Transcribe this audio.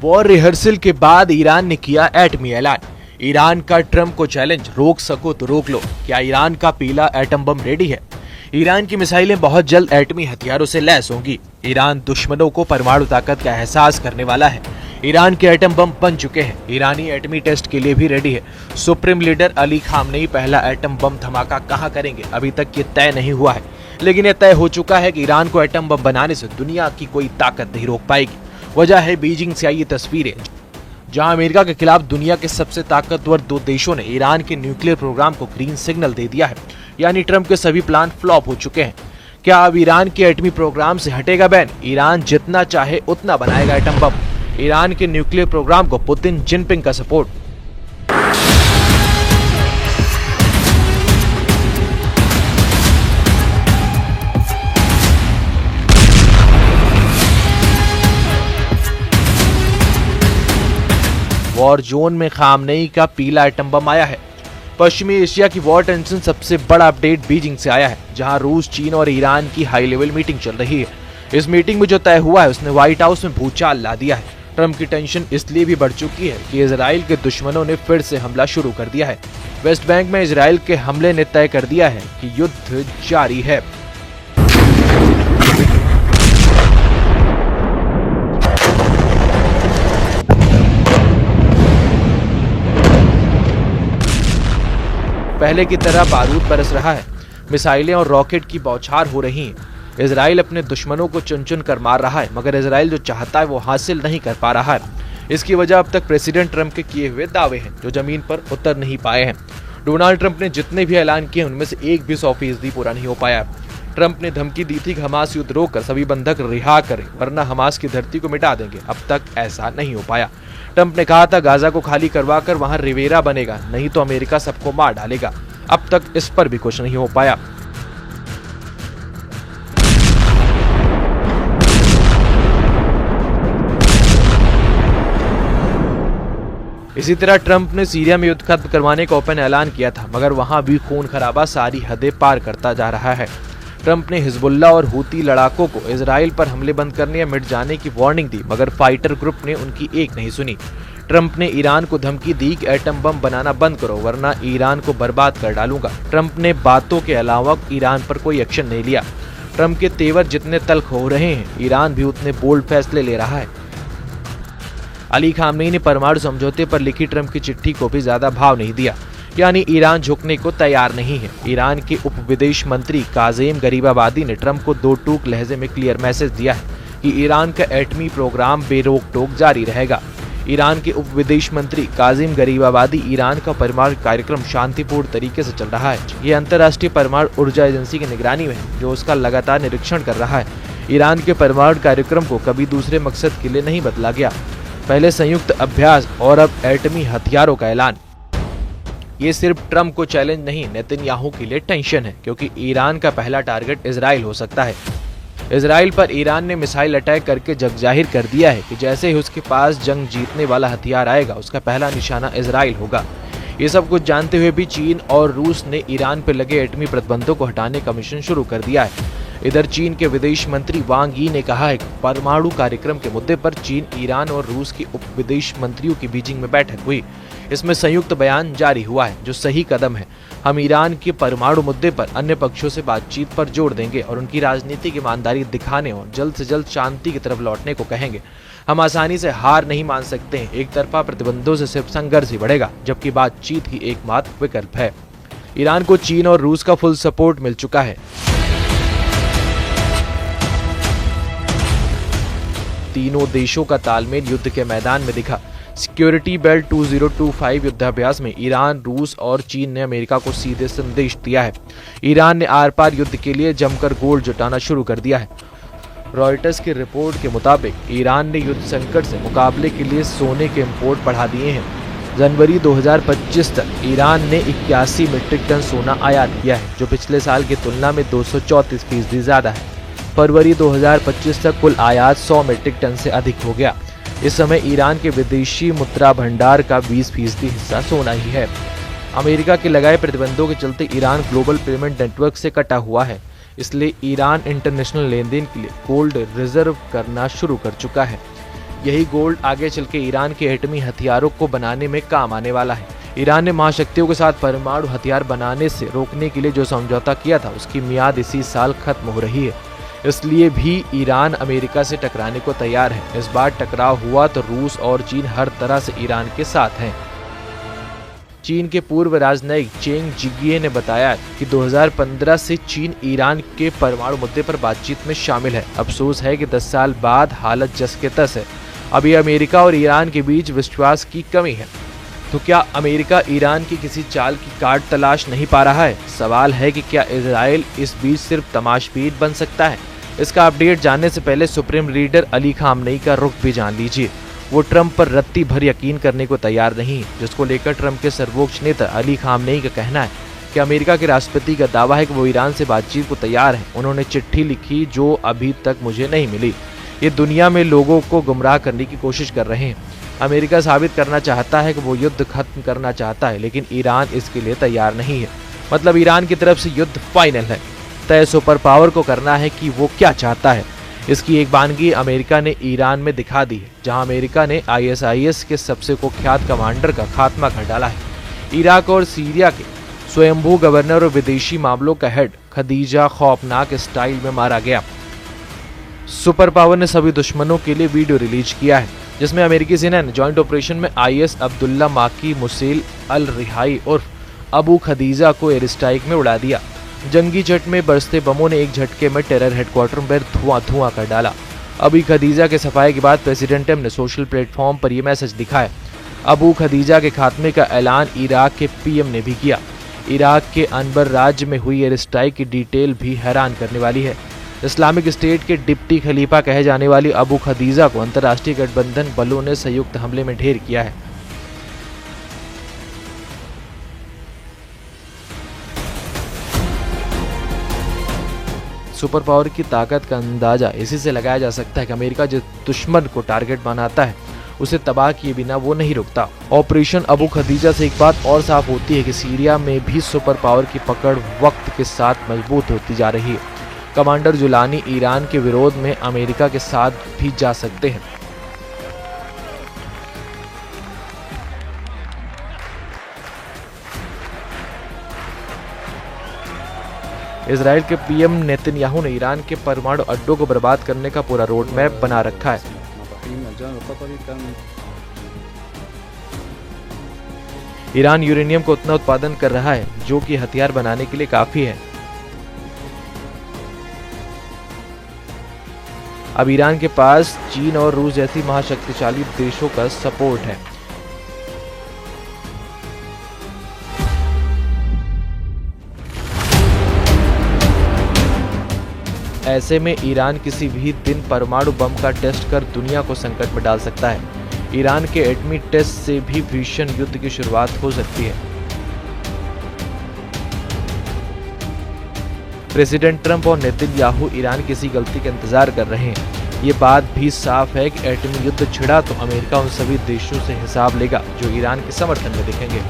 War rehearsal के बाद Iran ने किया एटमी ऐलान। ईरान का ट्रंप को चैलेंज, रोक सको तो रोक लो। क्या ईरान का पीला एटम बम रेडी है? ईरान की मिसाइलें बहुत जल्द एटमी हथियारों से लैस होंगी। ईरान दुश्मनों को परमाणु ताकत का एहसास करने वाला है। ईरान के एटम बम बन चुके हैं। ईरानी एटमी टेस्ट के लिए भी रेडी है। सुप्रीम लीडर अली खामनेई पहला एटम बम धमाका कहां करेंगे, अभी तक ये तय नहीं हुआ है, लेकिन यह तय हो चुका है कि ईरान को एटम बम बनाने से दुनिया की कोई ताकत नहीं रोक पाएगी। वजह है बीजिंग से आई ये तस्वीरें, जहां अमेरिका के खिलाफ दुनिया के सबसे ताकतवर दो देशों ने ईरान के न्यूक्लियर प्रोग्राम को ग्रीन सिग्नल दे दिया है। यानी ट्रंप के सभी प्लान फ्लॉप हो चुके हैं। क्या अब ईरान के एटमी प्रोग्राम से हटेगा बैन? ईरान जितना चाहे उतना बनाएगा एटम बम। ईरान के न्यूक्लियर प्रोग्राम को पुतिन जिनपिंग का सपोर्ट। वॉर जोन में खामनेई का पीला एटम बम आया है। पश्चिमी एशिया की वॉर टेंशन सबसे बड़ा अपडेट बीजिंग से आया है, जहां रूस, चीन और ईरान की हाई लेवल मीटिंग चल रही है। इस मीटिंग में जो तय हुआ है उसने व्हाइट हाउस में भूचाल ला दिया है। ट्रंप की टेंशन इसलिए भी बढ़ चुकी है कि इजराइल के दुश्मनों ने फिर से हमला शुरू कर दिया है। वेस्ट बैंक में इजराइल के हमले ने तय कर दिया है कि युद्ध जारी है। पहले की तरह बारूद बरस रहा है, मिसाइलें और रॉकेट की बौछार हो रही हैं। इजराइल अपने दुश्मनों को चुन चुन कर मार रहा है, मगर इजराइल जो चाहता है वो हासिल नहीं कर पा रहा है। इसकी वजह अब तक प्रेसिडेंट ट्रंप के किए हुए दावे हैं, जो जमीन पर उतर नहीं पाए हैं। डोनाल्ड ट्रंप ने जितने भी ऐलान किए उनमें से एक भी 100% पूरा नहीं हो पाया। ट्रंप ने धमकी दी थी कि हमास युद्ध रोककर सभी बंधक रिहा करें, वरना हमास की धरती को मिटा देंगे। अब तक ऐसा नहीं हो पाया। ट्रंप ने कहा था गाजा को खाली करवाकर वहां रिवेरा बनेगा, नहीं तो अमेरिका सबको मार डालेगा। अब तक इस पर भी कुछ नहीं हो पाया। इसी तरह ट्रंप ने सीरिया में युद्ध खत्म करवाने का ओपन ऐलान किया था, मगर वहां भी खून खराबा सारी हदें पार करता जा रहा है। ट्रंप ने हिजबुल्ला और हूती लड़ाकों को इजराइल पर हमले बंद करने या मिट जाने की वार्निंग दी, मगर फाइटर ग्रुप ने उनकी एक नहीं सुनी। ट्रंप ने ईरान को धमकी दी कि एटम बम बनाना बंद करो, वरना ईरान को बर्बाद कर डालूंगा। ट्रंप ने बातों के अलावा ईरान पर कोई एक्शन नहीं लिया। ट्रंप के तेवर जितने तल्ख हो रहे हैं, ईरान भी उतने बोल्ड फैसले ले रहा है। अली खामनेई ने परमाणु समझौते पर लिखी ट्रंप की चिट्ठी को भी ज्यादा भाव नहीं दिया, यानी ईरान झुकने को तैयार नहीं है। ईरान के उप विदेश मंत्री काज़ेम गरीबाबादी ने ट्रंप को दो टूक लहजे में क्लियर मैसेज दिया है कि ईरान का एटमी प्रोग्राम बेरोक टोक जारी रहेगा। ईरान के उप विदेश मंत्री काज़ेम गरीबाबादी, ईरान का परमाणु कार्यक्रम शांतिपूर्ण तरीके से चल रहा है। ये अंतर्राष्ट्रीय परमाणु ऊर्जा एजेंसी की निगरानी में है, जो उसका लगातार निरीक्षण कर रहा है। ईरान के परमाणु कार्यक्रम को कभी दूसरे मकसद के लिए नहीं बदला गया। पहले संयुक्त अभ्यास और अब एटमी हथियारों का ऐलान। ये सिर्फ ट्रंप को चैलेंज नहीं, नेतन्याहू के लिए टेंशन है, क्योंकि ईरान का पहला टारगेट इजराइल हो सकता है। इजराइल पर ईरान ने मिसाइल अटैक करके जग जाहिर कर दिया है कि जैसे ही उसके पास जंग जीतने वाला हथियार आएगा, उसका पहला निशाना इजराइल होगा। ये सब कुछ जानते हुए भी चीन और रूस ने ईरान पर लगे एटमी प्रतिबंधों को हटाने का मिशन शुरू कर दिया है। इधर चीन के विदेश मंत्री वांग यी ने कहा है कि परमाणु कार्यक्रम के मुद्दे पर चीन, ईरान और रूस के उप विदेश मंत्रियों की बीजिंग में बैठक हुई। इसमें संयुक्त बयान जारी हुआ है, जो सही कदम है। हम ईरान के परमाणु मुद्दे पर अन्य पक्षों से बातचीत पर जोर देंगे और उनकी राजनीतिक ईमानदारी दिखाने और जल्द से जल्द शांति की तरफ लौटने को कहेंगे। हम आसानी से हार नहीं मान सकते हैं। एक तरफा प्रतिबंधों से सिर्फ संघर्ष ही बढ़ेगा, जबकि बातचीत ही एकमात्र विकल्प है। ईरान को चीन और रूस का फुल सपोर्ट मिल चुका है। तीनों देशों का तालमेल युद्ध के मैदान में दिखा। सिक्योरिटी बेल्ट 2025 युद्धाभ्यास में ईरान, रूस और चीन ने अमेरिका को सीधे संदेश दिया है। ईरान ने आर पार युद्ध के लिए जमकर गोल्ड जुटाना शुरू कर दिया है। रॉयटर्स की रिपोर्ट के मुताबिक ईरान ने युद्ध संकट से मुकाबले के लिए सोने के इंपोर्ट बढ़ा दिए हैं। जनवरी 2025 तक ईरान ने 81 मीट्रिक टन सोना आयात किया है, जो पिछले साल की तुलना में 234% ज्यादा है। फरवरी 2025 तक कुल आयात 100 मीट्रिक टन से अधिक हो गया। इस समय ईरान के विदेशी मुद्रा भंडार का 20% हिस्सा सोना ही है। अमेरिका के लगाए प्रतिबंधों के चलते ईरान ग्लोबल पेमेंट नेटवर्क से कटा हुआ है, इसलिए ईरान इंटरनेशनल लेन देन के लिए गोल्ड रिजर्व करना शुरू कर चुका है। यही गोल्ड आगे चल के ईरान के एटमी हथियारों को बनाने में काम आने वाला है। ईरान ने महाशक्तियों के साथ परमाणु हथियार बनाने से रोकने के लिए जो समझौता किया था उसकी मियाद इसी साल खत्म हो रही है। इसलिए भी ईरान अमेरिका से टकराने को तैयार है। इस बार टकराव हुआ तो रूस और चीन हर तरह से ईरान के साथ हैं। चीन के पूर्व राजनयिक चेंग जिगिए ने बताया कि 2015 से चीन ईरान के परमाणु मुद्दे पर बातचीत में शामिल है। अफसोस है कि 10 साल बाद हालत जस के तस है। अभी अमेरिका और ईरान के बीच विश्वास की कमी है। तो क्या अमेरिका ईरान की किसी चाल की काट तलाश नहीं पा रहा है? सवाल है कि क्या इजराइल इस बीच सिर्फ तमाशबीन बन सकता है? इसका अपडेट जानने से पहले सुप्रीम लीडर अली खामनेई का रुख भी जान लीजिए। वो ट्रंप पर रत्ती भर यकीन करने को तैयार नहीं, जिसको लेकर ट्रंप के सर्वोच्च नेता अली खामनेई का कहना है कि अमेरिका के राष्ट्रपति का दावा है कि वो ईरान से बातचीत को तैयार है। उन्होंने चिट्ठी लिखी जो अभी तक मुझे नहीं मिली। ये दुनिया में लोगों को गुमराह करने की कोशिश कर रहे हैं। अमेरिका साबित करना चाहता है कि वो युद्ध खत्म करना चाहता है, लेकिन ईरान इसके लिए तैयार नहीं है। मतलब ईरान की तरफ से युद्ध फाइनल है। तय सुपर पावर को करना है कि वो क्या चाहता है। इसकी एक बानगी अमेरिका ने ईरान में दिखा दी है, जहां अमेरिका ने ISIS के सबसे कुख्यात कमांडर का खात्मा कर डाला है। इराक और सीरिया के स्वयंभू गवर्नर और विदेशी मामलों का हेड खदीजा खौफनाक स्टाइल में मारा गया। सुपर पावर ने सभी दुश्मनों के लिए वीडियो रिलीज किया है, जिसमें अमेरिकी सेना ने जॉइंट ऑपरेशन में IS अब्दुल्ला माकी मुसेल अल रिहाई और अबू खदीजा को एयर स्ट्राइक में उड़ा दिया। जंगी जेट में बरसते बमों ने एक झटके में टेरर हेडक्वार्टर में धुआं कर डाला। अबू खदीजा के सफाई के बाद प्रेसिडेंट ट्रंप ने सोशल प्लेटफॉर्म पर यह मैसेज दिखाया। अबू खदीजा के खात्मे का ऐलान इराक के PM ने भी किया। इराक के अनबर राज्य में हुई एयर स्ट्राइक की डिटेल भी हैरान करने वाली है। इस्लामिक स्टेट के डिप्टी खलीफा कहे जाने वाली अबू खदीजा को अंतर्राष्ट्रीय गठबंधन बलों ने संयुक्त हमले में ढेर किया है। सुपर पावर की ताकत का अंदाजा इसी से लगाया जा सकता है कि अमेरिका जिस दुश्मन को टारगेट बनाता है उसे तबाह किए बिना वो नहीं रुकता। ऑपरेशन अबू खदीजा से एक बात और साफ होती है कि सीरिया में भी सुपर पावर की पकड़ वक्त के साथ मजबूत होती जा रही है। कमांडर जुलानी ईरान के विरोध में अमेरिका के साथ भी जा सकते हैं। इजराइल के PM नेतन्याहू ने ईरान के परमाणु अड्डों को बर्बाद करने का पूरा रोड मैप बना रखा है। ईरान यूरेनियम को उतना उत्पादन कर रहा है जो कि हथियार बनाने के लिए काफी है। अब ईरान के पास चीन और रूस जैसी महाशक्तिशाली देशों का सपोर्ट है। ऐसे में ईरान किसी भी दिन परमाणु बम का टेस्ट कर दुनिया को संकट में डाल सकता है। ईरान के एटमी टेस्ट से भी भीषण युद्ध की शुरुआत हो सकती है। प्रेसिडेंट ट्रंप और नेतन्याहू ईरान किसी गलती का इंतजार कर रहे हैं। ये बात भी साफ है कि एटमी युद्ध छिड़ा तो अमेरिका उन सभी देशों से हिसाब लेगा जो ईरान के समर्थन में दिखेंगे।